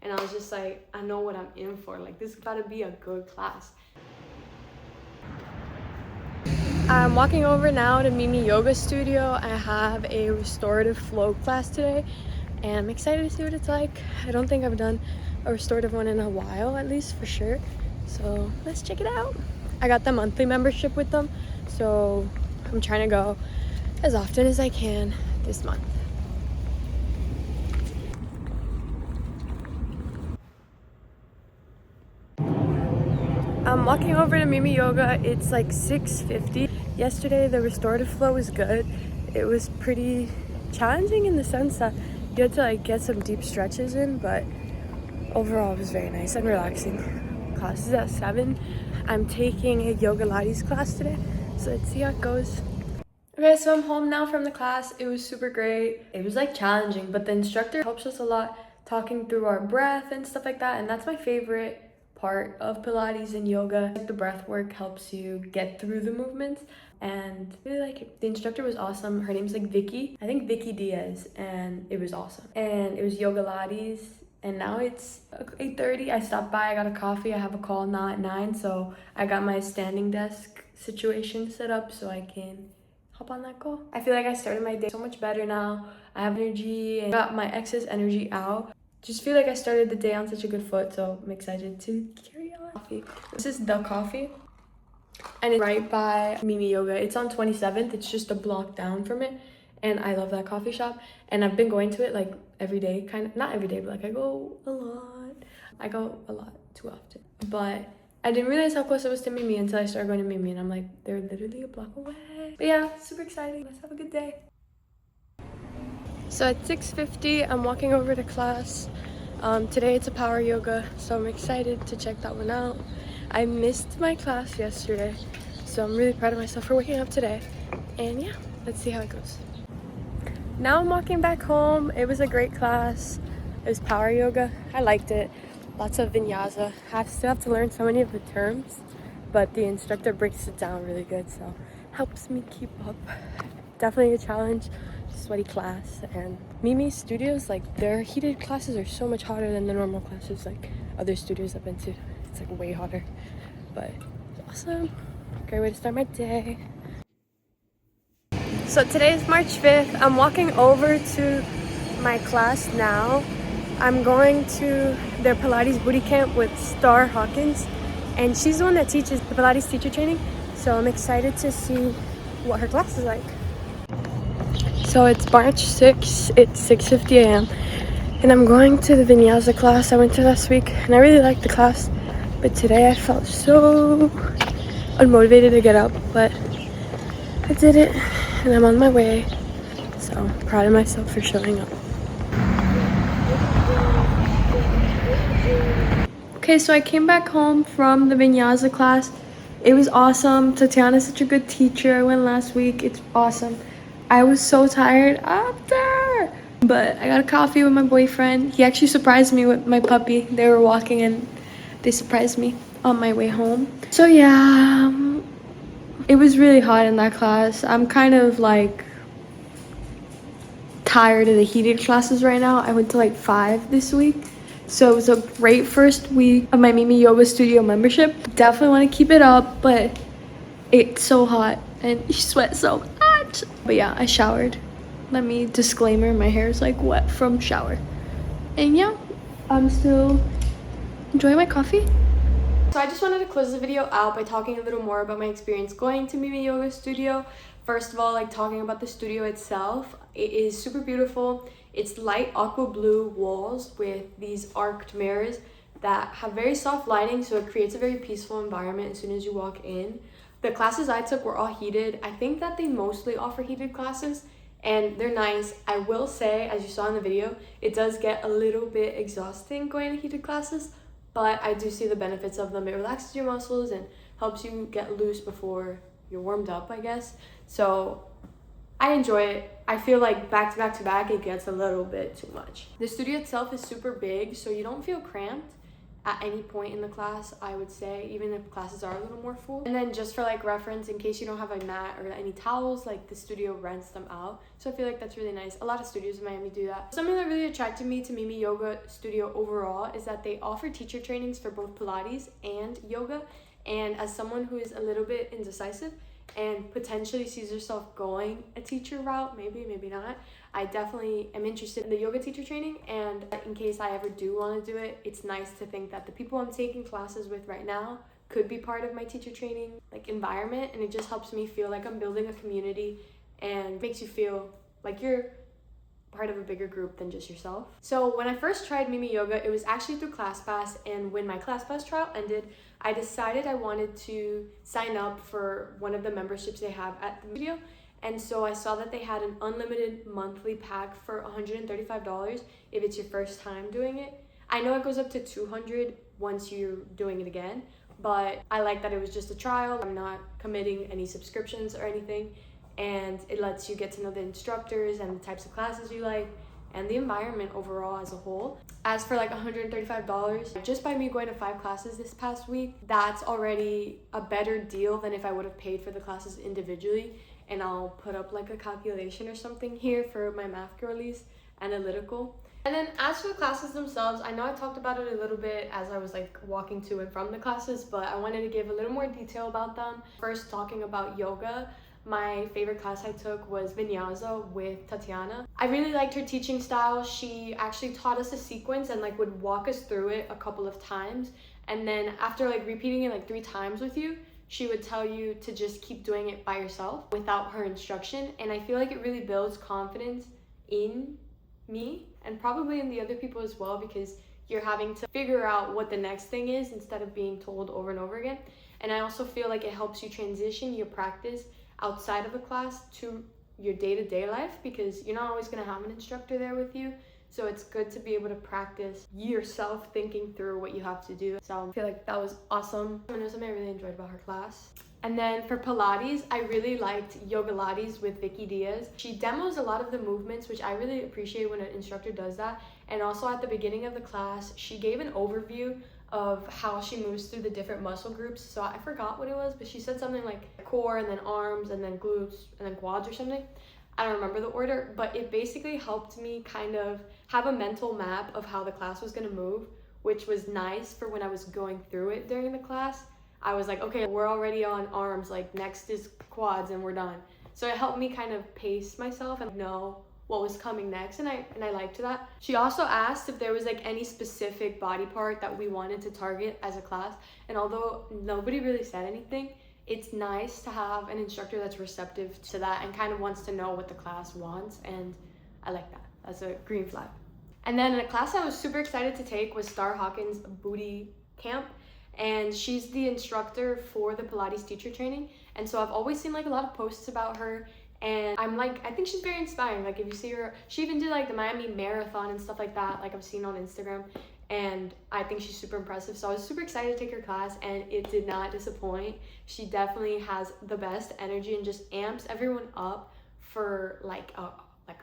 And I was just like, I know what I'm in for. Like, this gotta be a good class. I'm walking over now to Mimi Yoga Studio. I have a restorative flow class today, and I'm excited to see what it's like. I don't think I've done a restorative one in a while, at least for sure. So let's check it out. I got the monthly membership with them, so I'm trying to go as often as I can this month. I'm walking over to Mimi Yoga. It's like 6:50. Yesterday the restorative flow was good. It was pretty challenging in the sense that you had to like get some deep stretches in, but overall it was very nice and relaxing. Class is at 7. I'm taking a yoga Pilates class today, so let's see how it goes. Okay, so I'm home now from the class. It was super great. It was like challenging, but the instructor helps us a lot talking through our breath and stuff like that, and that's my favorite part of Pilates and yoga. Like the breath work helps you get through the movements, and I really like it. The instructor was awesome. Her name's like Vicky. I think Vicky Diaz, and it was awesome. And it was yoga Pilates, and now it's 8:30. I stopped by, I got a coffee. I have a call now at 9, so I got my standing desk situation set up so I can hop on that call. I feel like I started my day so much better now. I have energy and got my excess energy out. Just feel like I started the day on such a good foot, so I'm excited to carry on. Coffee. This is The Coffee, and it's right by Mimi Yoga. It's on 27th. It's just a block down from it, and I love that coffee shop. And I've been going to it like every day, kind of, not every day, but like I go a lot. I go a lot too often, but I didn't realize how close it was to Mimi until I started going to Mimi, and I'm like, they're literally a block away. But yeah, super exciting. Let's have a good day. So at 6:50, I'm walking over to class. Today it's a power yoga, so I'm excited to check that one out. I missed my class yesterday, so I'm really proud of myself for waking up today. And yeah, let's see how it goes. Now I'm walking back home. It was a great class. It was power yoga. I liked it. Lots of vinyasa. I still have to learn so many of the terms, but the instructor breaks it down really good, so helps me keep up. Definitely a challenge. Sweaty class. And Mimi Studios, like their heated classes are so much hotter than the normal classes like other studios I've been to. It's like way hotter, but it's awesome. Great way to start my day. So today is March 5th. I'm walking over to my class now. I'm going to their Pilates booty camp with Star Hawkins, and she's the one that teaches the Pilates teacher training. So I'm excited to see what her class is like. So it's March 6th, it's 6:50 a.m. and I'm going to the Vinyasa class I went to last week, and I really liked the class, but today I felt so unmotivated to get up, but I did it and I'm on my way, so I'm proud of myself for showing up. Okay, so I came back home from the Vinyasa class. It was awesome. Tatiana's such a good teacher. I went last week. It's awesome. I was so tired after, but I got a coffee with my boyfriend. He actually surprised me with my puppy. They were walking and they surprised me on my way home. So yeah, it was really hot in that class. I'm kind of like tired of the heated classes right now. I went to like 5 this week. So it was a great first week of my Mimi Yoga Studio membership. Definitely want to keep it up, but it's so hot and you sweat so much. But yeah, I showered. Let me disclaimer, my hair is like wet from shower. And yeah, I'm still enjoying my coffee. So I just wanted to close the video out by talking a little more about my experience going to Mimi Yoga Studio. First of all, like talking about the studio itself, it is super beautiful. It's light aqua blue walls with these arched mirrors that have very soft lighting, so it creates a very peaceful environment as soon as you walk in. The classes I took were all heated. I think that they mostly offer heated classes, and they're nice. I will say, as you saw in the video, it does get a little bit exhausting going to heated classes, but I do see the benefits of them. It relaxes your muscles and helps you get loose before you're warmed up, I guess. So I enjoy it. I feel like back to back, it gets a little bit too much. The studio itself is super big, so you don't feel cramped at any point in the class, I would say, even if classes are a little more full. And then just for like reference, in case you don't have a mat or any towels, like the studio rents them out. So I feel like that's really nice. A lot of studios in Miami do that. Something that really attracted me to Mimi Yoga Studio overall is that they offer teacher trainings for both Pilates and yoga. And as someone who is a little bit indecisive and potentially sees herself going a teacher route, maybe not, I definitely am interested in the yoga teacher training. And in case I ever do want to do it, it's nice to think that the people I'm taking classes with right now could be part of my teacher training like environment, and it just helps me feel like I'm building a community and makes you feel like you're part of a bigger group than just yourself. So when I first tried Mimi Yoga, it was actually through ClassPass, and when my ClassPass trial ended, I decided I wanted to sign up for one of the memberships they have at the studio. And so I saw that they had an unlimited monthly pack for $135 if it's your first time doing it. I know it goes up to $200 once you're doing it again, but I like that it was just a trial. I'm not committing any subscriptions or anything, and it lets you get to know the instructors and the types of classes you like and the environment overall as a whole. As for like $135, just by me going to 5 classes this past week, that's already a better deal than if I would have paid for the classes individually. And I'll put up like a calculation or something here for my math girlies analytical. And then as for the classes themselves, I know I talked about it a little bit as I was like walking to and from the classes, but I wanted to give a little more detail about them. First, talking about yoga, my favorite class I took was Vinyasa with Tatiana. I really liked her teaching style. She actually taught us a sequence and like would walk us through it a couple of times. And then after like repeating it like 3 times with you, she would tell you to just keep doing it by yourself without her instruction. And I feel like it really builds confidence in me and probably in the other people as well, because you're having to figure out what the next thing is instead of being told over and over again. And I also feel like it helps you transition your practice outside of a class to your day-to-day life, because you're not always going to have an instructor there with you. So it's good to be able to practice yourself thinking through what you have to do. So I feel like that was awesome. It was something I really enjoyed about her class. And then for Pilates, I really liked Yoga Lattes with Vicky Diaz. She demos a lot of the movements, which I really appreciate when an instructor does that. And also at the beginning of the class, she gave an overview of how she moves through the different muscle groups. So I forgot what it was, but she said something like core and then arms and then glutes and then quads or something. I don't remember the order, but it basically helped me kind of have a mental map of how the class was gonna move, which was nice for when I was going through it during the class. I was like, okay, we're already on arms, like next is quads and we're done. So it helped me kind of pace myself and know what was coming next, and I liked that. She also asked if there was like any specific body part that we wanted to target as a class, and although nobody really said anything, it's nice to have an instructor that's receptive to that and kind of wants to know what the class wants, and I like that. That's a green flag. And then a class I was super excited to take was Star Hawkins Booty Camp, and she's the instructor for the Pilates teacher training, and so I've always seen like a lot of posts about her, and I'm like, I think she's very inspiring. Like if you see her, she even did like the Miami Marathon and stuff like that, like I've seen on Instagram, and I think she's super impressive. So I was super excited to take her class, and it did not disappoint. She definitely has the best energy and just amps everyone up for like a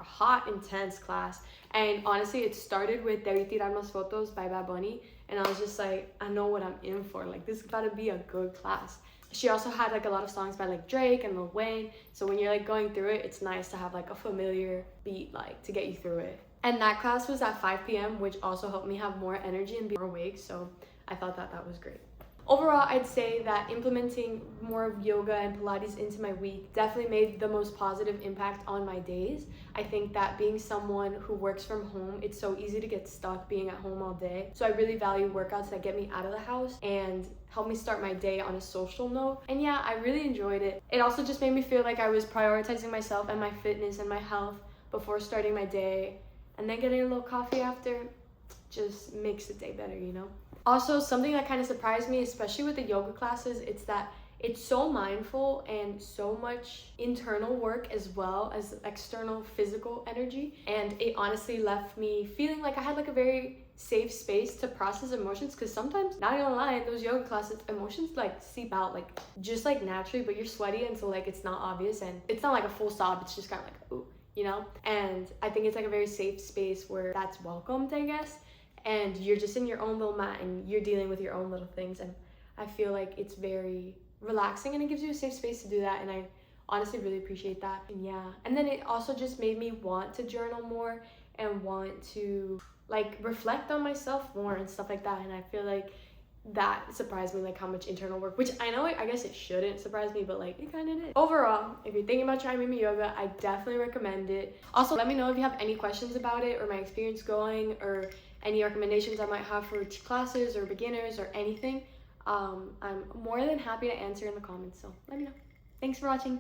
hot, intense class. And honestly, it started with Debí Tirar Más Fotos by Bad Bunny, and I was just like, I know what I'm in for. Like this is gotta be a good class. She also had like a lot of songs by like Drake and Lil Wayne, so when you're like going through it, it's nice to have like a familiar beat like to get you through it. And that class was at 5 p.m, which also helped me have more energy and be more awake, so I thought that was great. Overall, I'd say that implementing more of yoga and Pilates into my week definitely made the most positive impact on my days. I think that being someone who works from home, it's so easy to get stuck being at home all day. So I really value workouts that get me out of the house and help me start my day on a social note. And yeah, I really enjoyed it. It also just made me feel like I was prioritizing myself and my fitness and my health before starting my day. And then getting a little coffee after just makes the day better, you know? Also, something that kind of surprised me, especially with the yoga classes, it's that it's so mindful and so much internal work as well as external physical energy. And it honestly left me feeling like I had like a very safe space to process emotions, because sometimes, not gonna lie, in those yoga classes, emotions like seep out like just like naturally, but you're sweaty and so like it's not obvious and it's not like a full sob, it's just kind of like, ooh, you know? And I think it's like a very safe space where that's welcomed, I guess. and you're just in your own little mat and you're dealing with your own little things. And I feel like it's very relaxing and it gives you a safe space to do that, and I honestly really appreciate that. And yeah, and then it also just made me want to journal more and want to like reflect on myself more and stuff like that. And I feel like that surprised me, like how much internal work, which I know, I guess it shouldn't surprise me, but like it kind of did. Overall, if you're thinking about trying Mimi Yoga, I definitely recommend it. Also, let me know if you have any questions about it or my experience going, or any recommendations I might have for classes or beginners or anything. I'm more than happy to answer in the comments, so let me know. Thanks for watching.